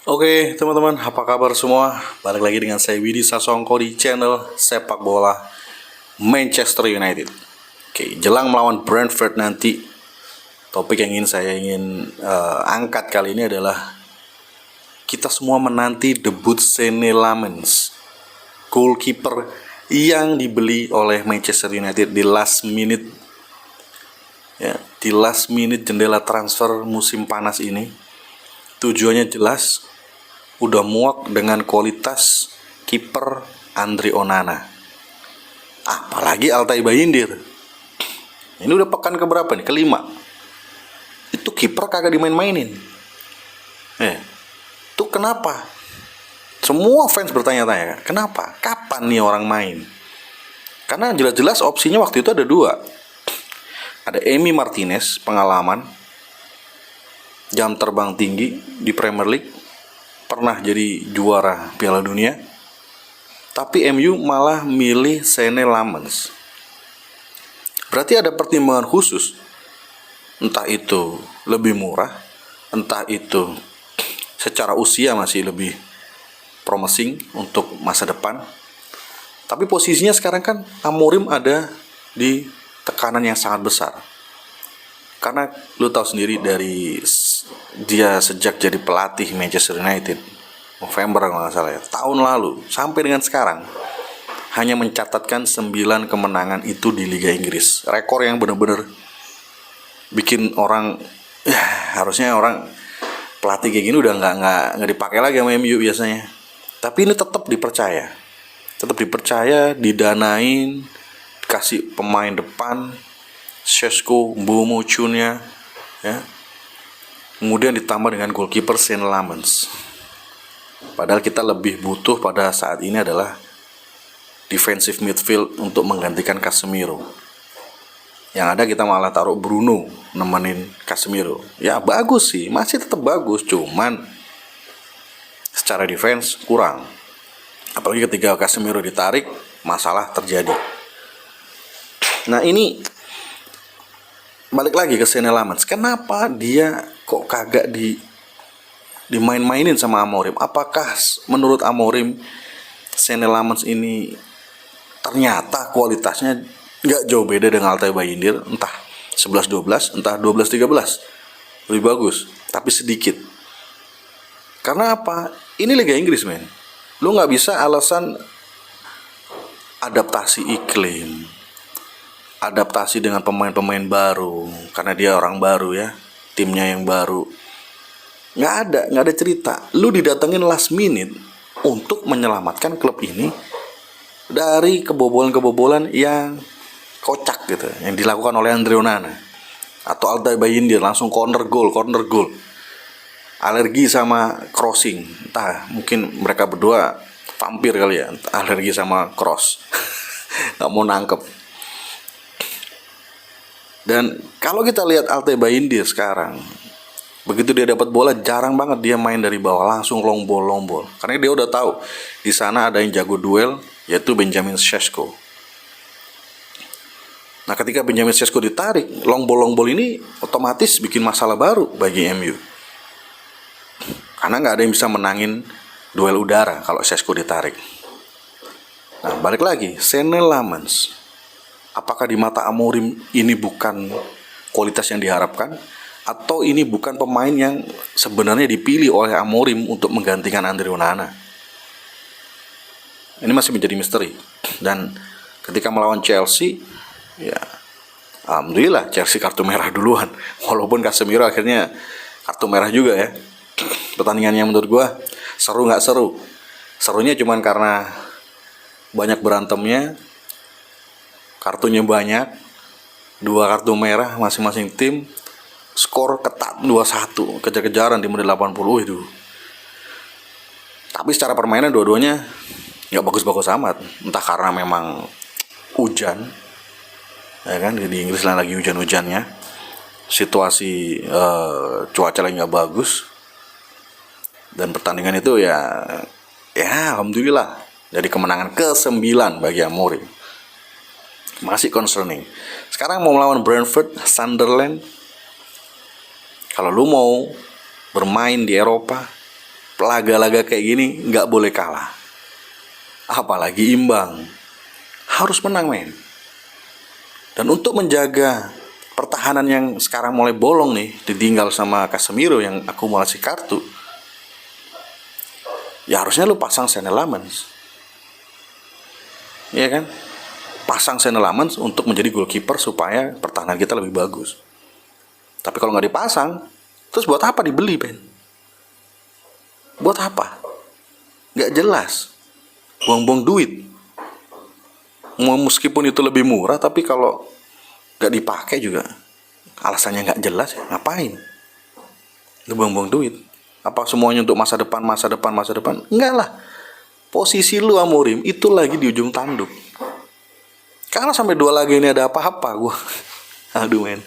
Oke teman-teman, apa kabar semua? Balik lagi dengan saya Widi Sasongko di channel Sepak Bola Manchester United. Oke, jelang melawan Brentford nanti, topik yang saya ingin angkat kali ini adalah kita semua menanti debut Senne Lammens, goalkeeper yang dibeli oleh Manchester United di last minute, ya, di last minute jendela transfer musim panas ini. Tujuannya jelas, udah muak dengan kualitas kiper Andre Onana, apalagi Altay Bayindir. Ini udah pekan keberapa nih? Kelima. Itu kiper kagak dimain-mainin. Itu kenapa? Semua fans bertanya-tanya, kenapa? Kapan nih orang main? Karena jelas-jelas opsinya waktu itu ada dua. Ada Emi Martinez, pengalaman, jam terbang tinggi di Premier League, pernah jadi juara Piala Dunia, tapi MU malah milih Senne Lammens. Berarti ada pertimbangan khusus, entah itu lebih murah, entah itu secara usia masih lebih promising untuk masa depan. Tapi posisinya sekarang kan Amorim ada di tekanan yang sangat besar, karena lu tahu sendiri dari dia sejak jadi pelatih Manchester United November kalau nggak salah ya, tahun lalu sampai dengan sekarang hanya mencatatkan 9 kemenangan itu di Liga Inggris. Rekor yang benar-benar bikin orang, ya harusnya orang pelatih kayak gini udah nggak dipakai lagi sama MU biasanya. Tapi ini tetap dipercaya, didanain, kasih pemain depan Šeško, Mbeumo, Cunha, ya. Kemudian ditambah dengan goalkeeper Senne Lammens. Padahal kita lebih butuh pada saat ini adalah defensive midfield untuk menggantikan Casemiro. Yang ada kita malah taruh Bruno nemenin Casemiro. Ya bagus sih, masih tetap bagus, cuman secara defense kurang. Apalagi ketika Casemiro ditarik, masalah terjadi. Nah ini balik lagi ke Senne Lammens. Kenapa dia kok kagak dimain-mainin sama Amorim? Apakah menurut Amorim Senne Lammens ini ternyata kualitasnya nggak jauh beda dengan Altay Bayindir, entah 11-12, entah 12-13, lebih bagus, tapi sedikit. Karena apa? Ini Liga Inggris, men. Lu nggak bisa alasan adaptasi iklim, adaptasi dengan pemain-pemain baru, karena dia orang baru ya, timnya yang baru. Nggak ada cerita. Lu didatengin last minute untuk menyelamatkan klub ini dari kebobolan-kebobolan yang kocak gitu, yang dilakukan oleh Andre Onana atau Altay Bayindir, langsung corner goal. Alergi sama crossing, entah mungkin mereka berdua vampir kali ya, alergi sama cross, nggak mau nangkep. Dan kalau kita lihat Altay Bayindir sekarang, begitu dia dapat bola jarang banget dia main dari bawah, langsung long ball. Karena dia udah tahu di sana ada yang jago duel, yaitu Benjamin Šeško. Nah ketika Benjamin Šeško ditarik, long ball ini otomatis bikin masalah baru bagi MU. Karena nggak ada yang bisa menangin duel udara kalau Šeško ditarik. Nah balik lagi, Senne Lammens, apakah di mata Amorim ini bukan kualitas yang diharapkan, atau ini bukan pemain yang sebenarnya dipilih oleh Amorim untuk menggantikan Andre Onana? Ini masih menjadi misteri. Dan ketika melawan Chelsea, ya alhamdulillah Chelsea kartu merah duluan, walaupun Casemiro akhirnya kartu merah juga ya. Pertandingannya menurut gue seru nggak seru, serunya cuman karena banyak berantemnya, kartunya banyak, 2 kartu merah masing-masing tim, skor ketat 2-1, kejar-kejaran di menit 80 itu. Tapi secara permainan dua-duanya nggak bagus-bagus amat, entah karena memang hujan, ya kan, di Inggris lagi hujan-hujannya, situasi cuaca lagi nggak bagus, dan pertandingan itu ya alhamdulillah jadi kemenangan ke-9 bagi Amorim. Masih concerning. Sekarang mau melawan Brentford, Sunderland. Kalau lu mau bermain di Eropa, laga-laga kayak gini nggak boleh kalah. Apalagi imbang. Harus menang, men. Dan untuk menjaga pertahanan yang sekarang mulai bolong nih, ditinggal sama Casemiro yang akumulasi kartu, ya harusnya lu pasang Senne Lammens. Iya kan? Pasang Senne Lammens untuk menjadi goalkeeper supaya pertahanan kita lebih bagus. Tapi kalau nggak dipasang, terus buat apa dibeli, Ben? Buat apa? Nggak jelas. Buang-buang duit. Meskipun itu lebih murah, tapi kalau nggak dipakai juga alasannya nggak jelas, ya ngapain? Lu buang-buang duit. Apa semuanya untuk masa depan? Enggak lah. Posisi lu Amorim itu lagi di ujung tanduk. Karena sampai 2 laga ini ada apa-apa gua. Aduh, men.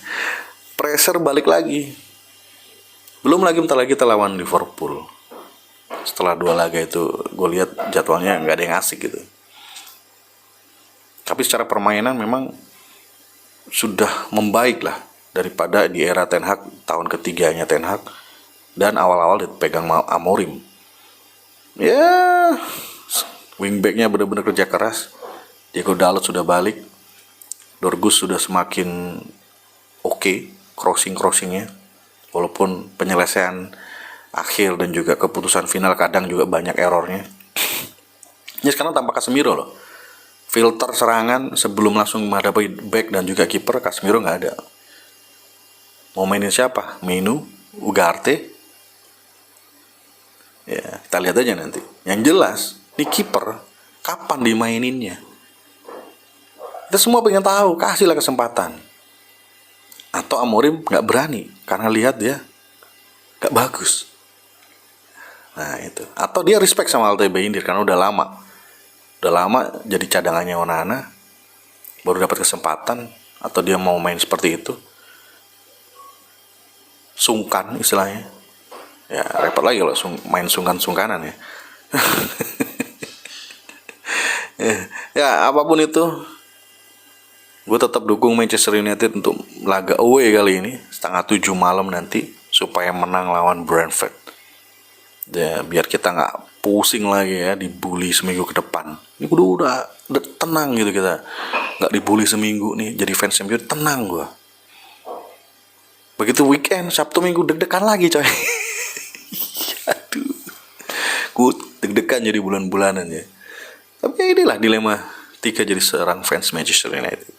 Pressure balik lagi. Belum lagi bentar lagi kita lawan Liverpool. Setelah 2 laga itu gue lihat jadwalnya nggak ada yang asik gitu. Tapi secara permainan memang sudah membaik lah daripada di era Ten Hag, tahun ketiganya Ten Hag, dan awal-awal dipegang Amorim. Ya, wingbacknya benar-benar kerja keras. Diego Dalot sudah balik. Dorgus sudah semakin oke, crossingnya. Walaupun penyelesaian akhir dan juga keputusan final kadang juga banyak errornya. Ini sekarang tanpa Casemiro loh. Filter serangan sebelum langsung menghadapi back dan juga kiper, Casemiro nggak ada. Mau mainin siapa? Menu, Ugarte. Ya, kita lihat aja nanti. Yang jelas, ini kiper kapan dimaininnya? Kita semua pengen tahu, kasihlah kesempatan. Atau Amorim nggak berani karena lihat dia nggak bagus. Nah itu. Atau dia respect sama Altay Bayindir karena udah lama jadi cadangannya Onana, baru dapat kesempatan, atau dia mau main seperti itu, sungkan istilahnya. Ya repot lagi kalau main sungkan-sungkanan ya. Ya apapun itu, gue tetap dukung Manchester United untuk laga away kali ini 6:30 malam nanti supaya menang lawan Brentford. Ya, biar kita nggak pusing lagi ya dibully seminggu ke depan. Ini udah tenang gitu, kita nggak dibully seminggu nih jadi fans MU, tenang gua. Begitu weekend Sabtu Minggu deg-degan lagi coy. Aduh, gue deg-degan jadi bulan-bulanan ya. Tapi ya inilah dilema 3 jadi seorang fans Manchester United.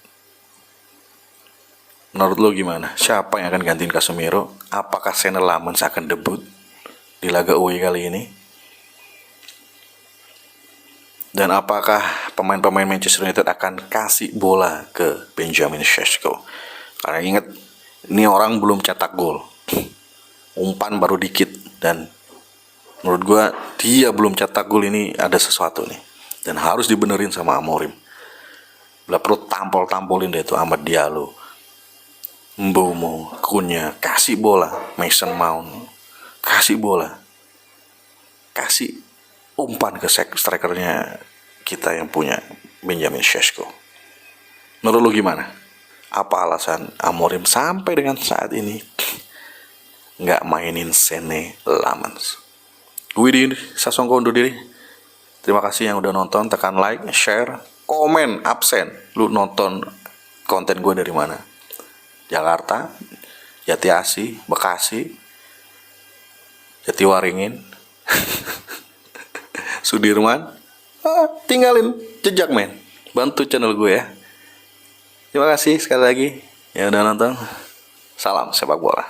Menurut lo gimana? Siapa yang akan gantiin Casemiro? Apakah Senne Lammens akan debut di laga away kali ini? Dan apakah pemain-pemain Manchester United akan kasih bola ke Benjamin Sesko? Karena ingat, ini orang belum cetak gol. Umpan baru dikit. Dan menurut gue, dia belum cetak gol, ini ada sesuatu nih. Dan harus dibenerin sama Amorim. Bila perlu tampol-tampolin deh itu Amad Diallo, Mbeumo, Cunha, kasih bola. Mason Mount, kasih bola. Kasih umpan ke strikernya kita yang punya Benjamin Sesko. Menurut lu gimana? Apa alasan Amorim sampai dengan saat ini nggak mainin Senne Lammens? Widi Sasongko undur diri. Terima kasih yang udah nonton. Tekan like, share, komen, absen. Lu nonton konten gue dari mana? Jakarta, Jatiasi, Bekasi, Jatiwaringin, Sudirman. Tinggalin jejak, men. Bantu channel gue ya. Terima kasih sekali lagi yang udah nonton. Salam sepak bola.